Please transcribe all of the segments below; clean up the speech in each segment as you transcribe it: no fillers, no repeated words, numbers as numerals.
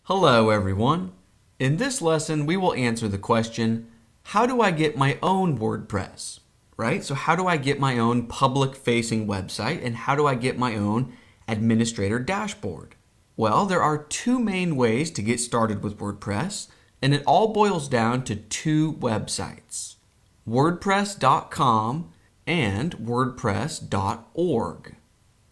Hello everyone. In this lesson we will answer the question, how do I get my own WordPress? Right? So how do I get my own public-facing website and how do I get my own administrator dashboard? Well, there are two main ways to get started with WordPress, and it all boils down to two websites, WordPress.com and WordPress.org.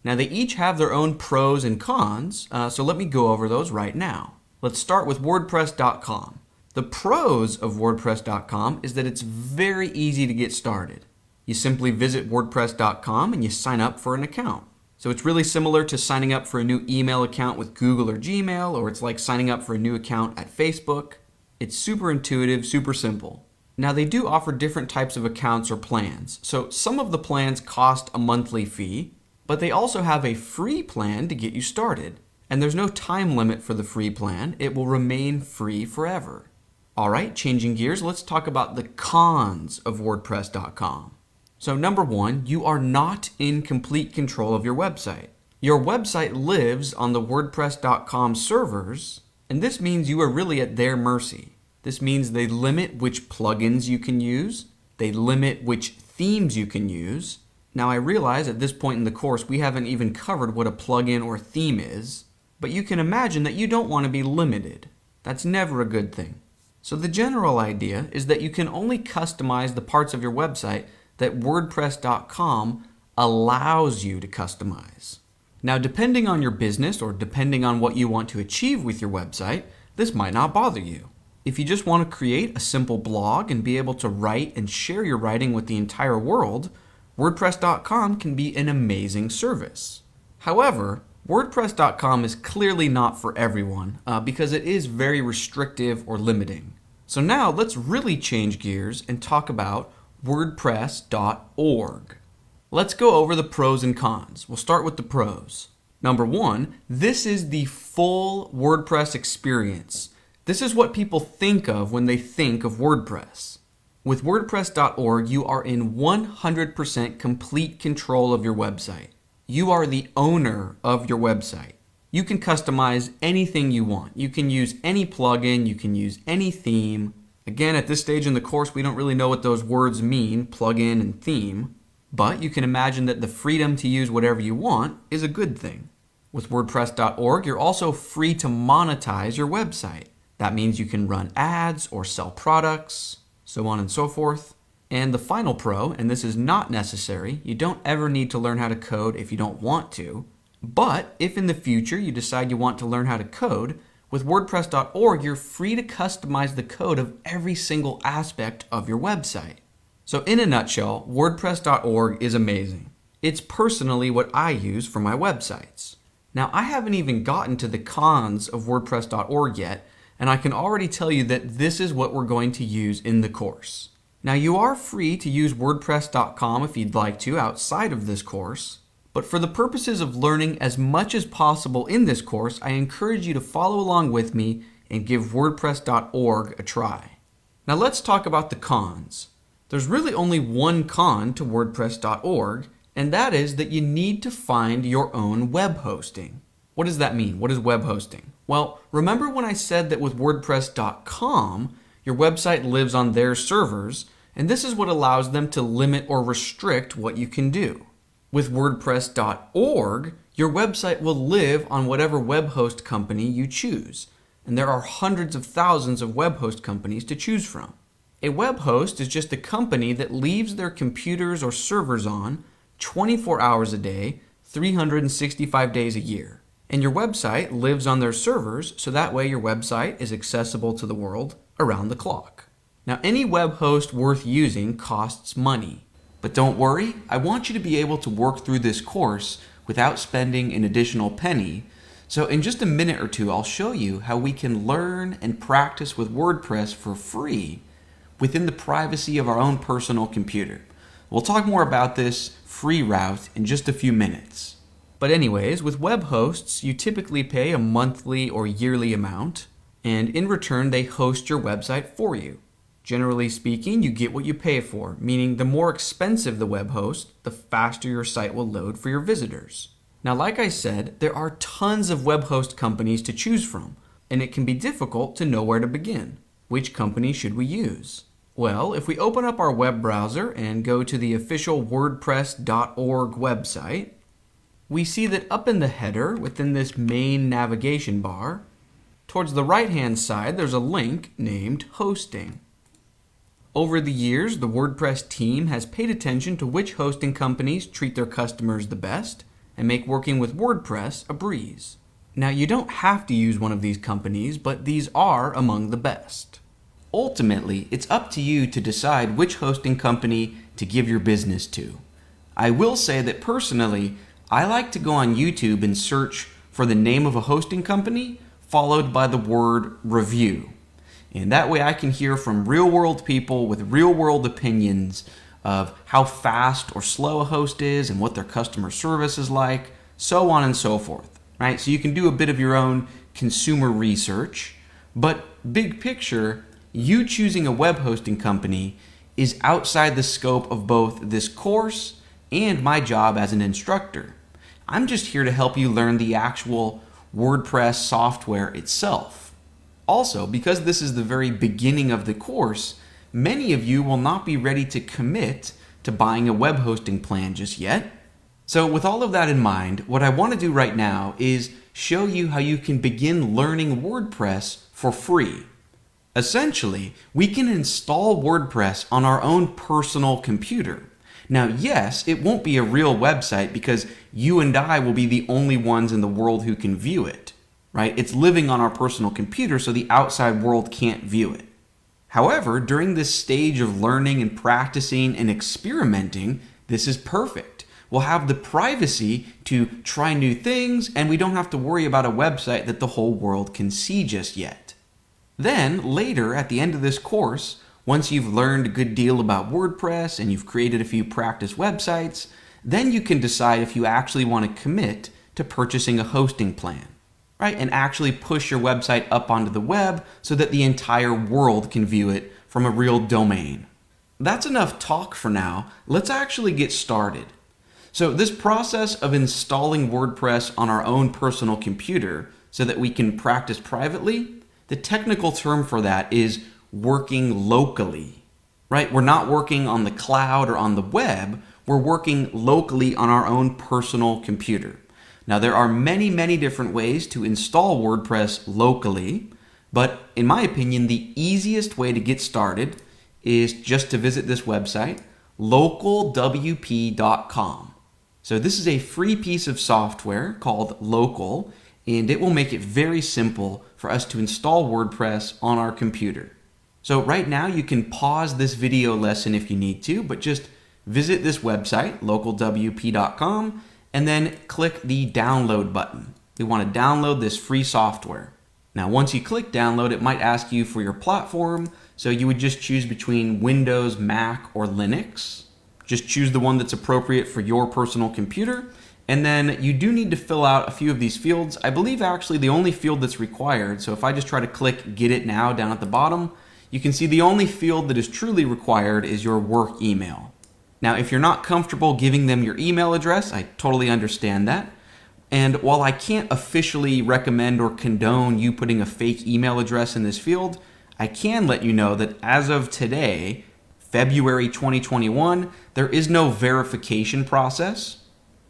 Now they each have their own pros and cons, so let me go over those right now. Let's start with WordPress.com. The pros of WordPress.com is that it's very easy to get started. You simply visit WordPress.com and you sign up for an account. So it's really similar to signing up for a new email account with Google or Gmail, or it's like signing up for a new account at Facebook. It's super intuitive, super simple. Now they do offer different types of accounts or plans. So some of the plans cost a monthly fee, but they also have a free plan to get you started. And there's no time limit for the free plan. It will remain free forever. All right, changing gears, let's talk about the cons of WordPress.com. So number one, you are not in complete control of your website. Your website lives on the WordPress.com servers, and this means you are really at their mercy. This means they limit which plugins you can use. They limit which themes you can use. Now I realize at this point in the course we haven't even covered what a plugin or theme is, but you can imagine that you don't want to be limited. That's never a good thing. So the general idea is that you can only customize the parts of your website that WordPress.com allows you to customize. Now depending on your business or depending on what you want to achieve with your website, this might not bother you. If you just want to create a simple blog and be able to write and share your writing with the entire world, WordPress.com can be an amazing service. However, WordPress.com is clearly not for everyone because it is very restrictive or limiting. So now let's really change gears and talk about WordPress.org. Let's go over the pros and cons. We'll start with the pros. Number one, this is the full WordPress experience. This is what people think of when they think of WordPress. With WordPress.org, you are in 100% complete control of your website. You are the owner of your website. You can customize anything you want. You can use any plugin, you can use any theme. Again, at this stage in the course, we don't really know what those words mean, plugin and theme, but you can imagine that the freedom to use whatever you want is a good thing. With WordPress.org, you're also free to monetize your website. That means you can run ads or sell products, so on and so forth. And the final pro, and this is not necessary, you don't ever need to learn how to code if you don't want to, but if in the future you decide you want to learn how to code, with WordPress.org you're free to customize the code of every single aspect of your website. So in a nutshell, WordPress.org is amazing. It's personally what I use for my websites. Now I haven't even gotten to the cons of WordPress.org yet, and I can already tell you that this is what we're going to use in the course. Now you are free to use WordPress.com if you'd like to outside of this course, but for the purposes of learning as much as possible in this course, I encourage you to follow along with me and give WordPress.org a try. Now let's talk about the cons. There's really only one con to WordPress.org, and that is that you need to find your own web hosting. What does that mean? What is web hosting? Well, remember when I said that with WordPress.com, your website lives on their servers, and this is what allows them to limit or restrict what you can do. With WordPress.org, your website will live on whatever web host company you choose, and there are hundreds of thousands of web host companies to choose from. A web host is just a company that leaves their computers or servers on 24 hours a day, 365 days a year. And your website lives on their servers, so that way your website is accessible to the world around the clock. Now, any web host worth using costs money. But don't worry, I want you to be able to work through this course without spending an additional penny. So in just a minute or two, I'll show you how we can learn and practice with WordPress for free within the privacy of our own personal computer. We'll talk more about this free route in just a few minutes. But anyways, with web hosts, you typically pay a monthly or yearly amount, and in return, they host your website for you. Generally speaking, you get what you pay for, meaning the more expensive the web host, the faster your site will load for your visitors. Now, like I said, there are tons of web host companies to choose from, and it can be difficult to know where to begin. Which company should we use? Well, if we open up our web browser and go to the official WordPress.org website, we see that up in the header within this main navigation bar, towards the right-hand side, there's a link named Hosting. Over the years, the WordPress team has paid attention to which hosting companies treat their customers the best and make working with WordPress a breeze. Now, you don't have to use one of these companies, but these are among the best. Ultimately, it's up to you to decide which hosting company to give your business to. I will say that personally, I like to go on YouTube and search for the name of a hosting company followed by the word review. And that way I can hear from real-world people with real-world opinions of how fast or slow a host is and what their customer service is like, so on and so forth. Right? So you can do a bit of your own consumer research, but big picture, you choosing a web hosting company is outside the scope of both this course and my job as an instructor. I'm just here to help you learn the actual WordPress software itself. Also, because this is the very beginning of the course, many of you will not be ready to commit to buying a web hosting plan just yet. So with all of that in mind, what I want to do right now is show you how you can begin learning WordPress for free. Essentially, we can install WordPress on our own personal computer. Now, yes, it won't be a real website because you and I will be the only ones in the world who can view it, right? It's living on our personal computer, so the outside world can't view it. However, during this stage of learning and practicing and experimenting, this is perfect. We'll have the privacy to try new things, and we don't have to worry about a website that the whole world can see just yet. Then, later, at the end of this course, once you've learned a good deal about WordPress and you've created a few practice websites, then you can decide if you actually want to commit to purchasing a hosting plan, right? And actually push your website up onto the web so that the entire world can view it from a real domain. That's enough talk for now. Let's actually get started. So this process of installing WordPress on our own personal computer so that we can practice privately, the technical term for that is working locally, right? We're not working on the cloud or on the web. We're working locally on our own personal computer. Now, there are many, many different ways to install WordPress locally, but in my opinion, the easiest way to get started is just to visit this website, localwp.com. So this is a free piece of software called Local, and it will make it very simple for us to install WordPress on our computer. So right now you can pause this video lesson if you need to, but just visit this website, localwp.com, and then click the download button. We want to download this free software. Now once you click download, it might ask you for your platform, so you would just choose between Windows, Mac, or Linux. Just choose the one that's appropriate for your personal computer, and then you do need to fill out a few of these fields. I believe actually the only field that's required, so if I just try to click Get It Now down at the bottom, you can see the only field that is truly required is your work email. Now, if you're not comfortable giving them your email address, I totally understand that. And while I can't officially recommend or condone you putting a fake email address in this field, I can let you know that as of today, February 2021, there is no verification process.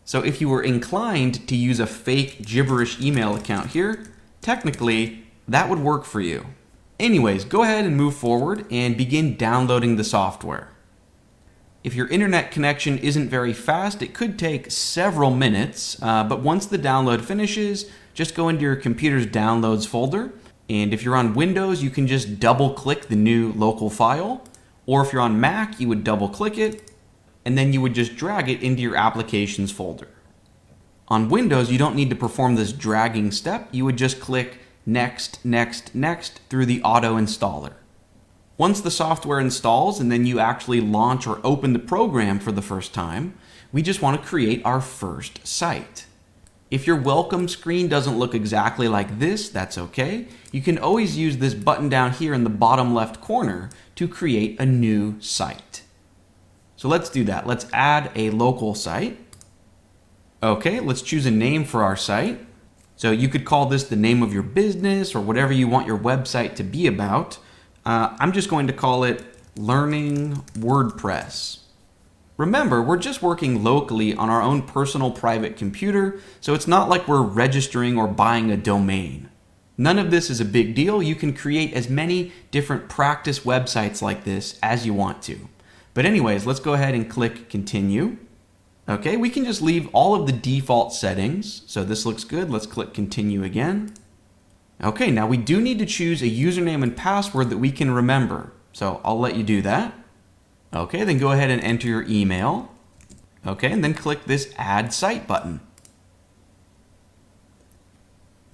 So if you were inclined to use a fake gibberish email account here, technically that would work for you. Anyways, go ahead and move forward and begin downloading the software. If your internet connection isn't very fast, it could take several minutes, but once the download finishes, just go into your computer's downloads folder. And if you're on Windows, you can just double click the new local file. Or if you're on Mac, you would double click it, and then you would just drag it into your applications folder. On Windows, you don't need to perform this dragging step. You would just click Next, Next, Next through the auto installer. Once the software installs and then you actually launch or open the program for the first time, we just want to create our first site. If your welcome screen doesn't look exactly like this, that's okay. You can always use this button down here in the bottom left corner to create a new site. So let's do that. Let's add a local site. Okay, let's choose a name for our site. So you could call this the name of your business or whatever you want your website to be about. I'm just going to call it Learning WordPress. Remember, we're just working locally on our own personal private computer, so it's not like we're registering or buying a domain. None of this is a big deal. You can create as many different practice websites like this as you want to. But anyways, let's go ahead and click Continue. Okay, we can just leave all of the default settings. So this looks good. Let's click Continue again. Okay, now we do need to choose a username and password that we can remember. So I'll let you do that. Okay, then go ahead and enter your email. Okay, and then click this Add Site button.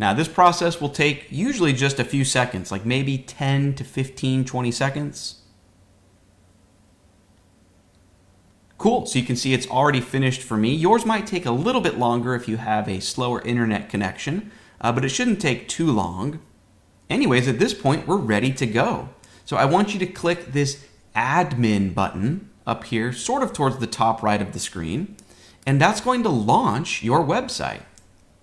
Now this process will take usually just a few seconds, like maybe 10 to 15, 20 seconds. Cool, so you can see it's already finished for me. Yours might take a little bit longer if you have a slower internet connection, but it shouldn't take too long. Anyways, at this point, we're ready to go. So I want you to click this Admin button up here, sort of towards the top right of the screen, and that's going to launch your website.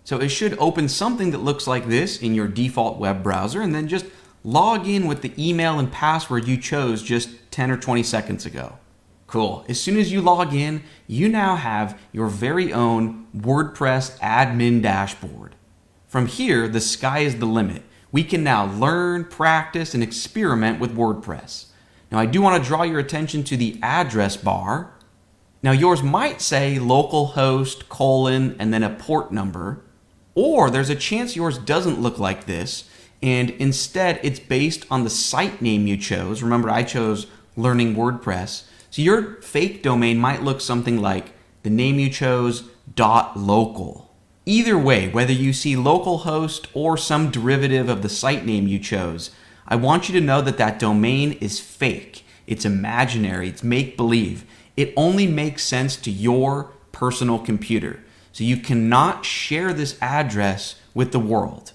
So it should open something that looks like this in your default web browser, and then just log in with the email and password you chose just 10 or 20 seconds ago. Cool. As soon as you log in, you now have your very own WordPress admin dashboard. From here, the sky is the limit. We can now learn, practice, and experiment with WordPress. Now, I do want to draw your attention to the address bar. Now, yours might say localhost : and then a port number, or there's a chance yours doesn't look like this, and instead it's based on the site name you chose. Remember, I chose Learning WordPress. So your fake domain might look something like the name you chose .local. Either way, whether you see localhost or some derivative of the site name you chose, I want you to know that that domain is fake. It's imaginary. It's make-believe. It only makes sense to your personal computer. So you cannot share this address with the world,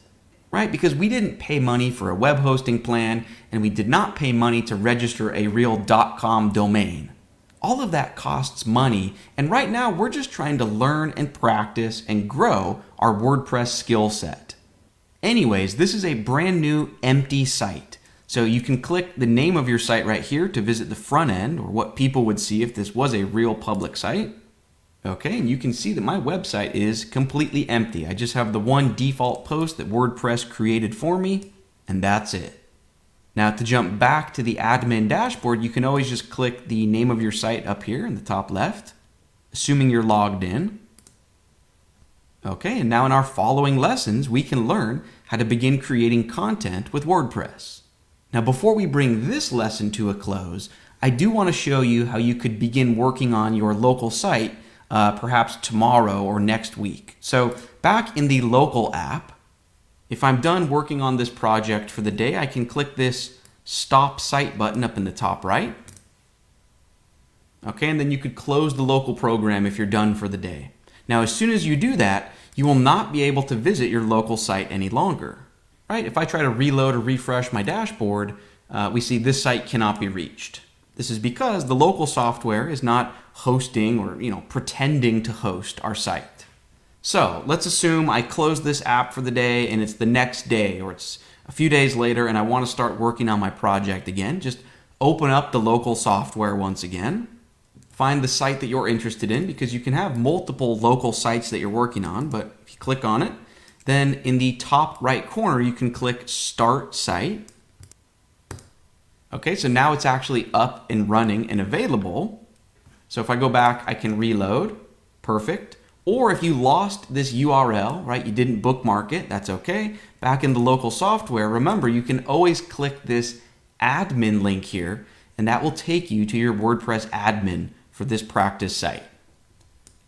right? Because we didn't pay money for a web hosting plan, and we did not pay money to register a real .com domain. All of that costs money, and right now we're just trying to learn and practice and grow our WordPress skill set. Anyways, this is a brand new empty site. So you can click the name of your site right here to visit the front end, or what people would see if this was a real public site. Okay, and you can see that my website is completely empty. I just have the one default post that WordPress created for me, and that's it. Now to jump back to the admin dashboard, you can always just click the name of your site up here in the top left, assuming you're logged in. Okay, and now in our following lessons, we can learn how to begin creating content with WordPress. Now before we bring this lesson to a close, I do want to show you how you could begin working on your local site perhaps tomorrow or next week. So back in the local app, if I'm done working on this project for the day, I can click this Stop Site button up in the top right. Okay, and then you could close the local program if you're done for the day. Now, as soon as you do that, you will not be able to visit your local site any longer. Right? If I try to reload or refresh my dashboard, we see this site cannot be reached. This is because the local software is not hosting or pretending to host our site. So let's assume I close this app for the day and it's the next day or it's a few days later and I want to start working on my project again. Just open up the local software once again. Find the site that you're interested in, because you can have multiple local sites that you're working on, but if you click on it, then in the top right corner you can click Start Site. Okay, so now it's actually up and running and available. So if I go back, I can reload. Perfect. Or if you lost this URL, right, you didn't bookmark it, that's okay. Back in the local software, remember, you can always click this admin link here, and that will take you to your WordPress admin for this practice site.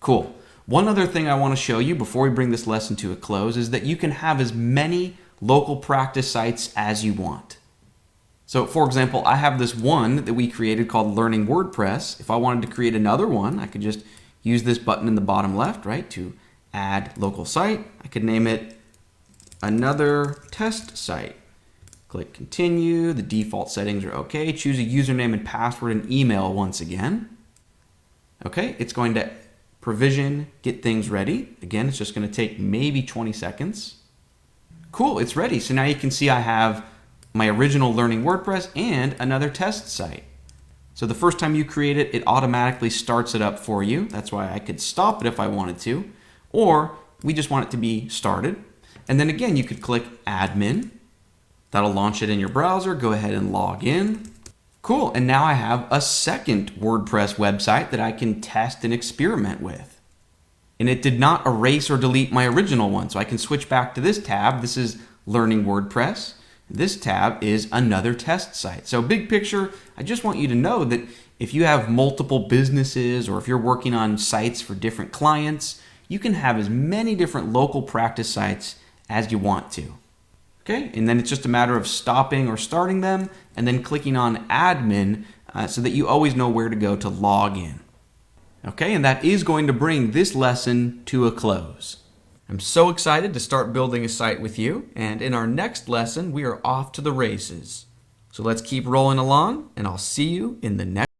Cool. One other thing I want to show you before we bring this lesson to a close is that you can have as many local practice sites as you want. So for example, I have this one that we created called Learning WordPress. If I wanted to create another one, I could just use this button in the bottom left, right, to add local site. I could name it Another Test Site. Click Continue. The default settings are okay. Choose a username and password and email once again. Okay, it's going to provision, get things ready. Again, it's just going to take maybe 20 seconds. Cool, it's ready. So now you can see I have my original Learning WordPress and another test site. So the first time you create it, it automatically starts it up for you. That's why I could stop it if I wanted to, or we just want it to be started. And then again, you could click admin. That'll launch it in your browser. Go ahead and log in. Cool, and now I have a second WordPress website that I can test and experiment with. And it did not erase or delete my original one, so I can switch back to this tab. This is Learning WordPress. This tab is another test site. So big picture, I just want you to know that if you have multiple businesses or if you're working on sites for different clients, you can have as many different local practice sites as you want to. Okay, and then it's just a matter of stopping or starting them and then clicking on admin so that you always know where to go to log in. Okay, and that is going to bring this lesson to a close. I'm so excited to start building a site with you, and in our next lesson, we are off to the races. So let's keep rolling along, and I'll see you in the next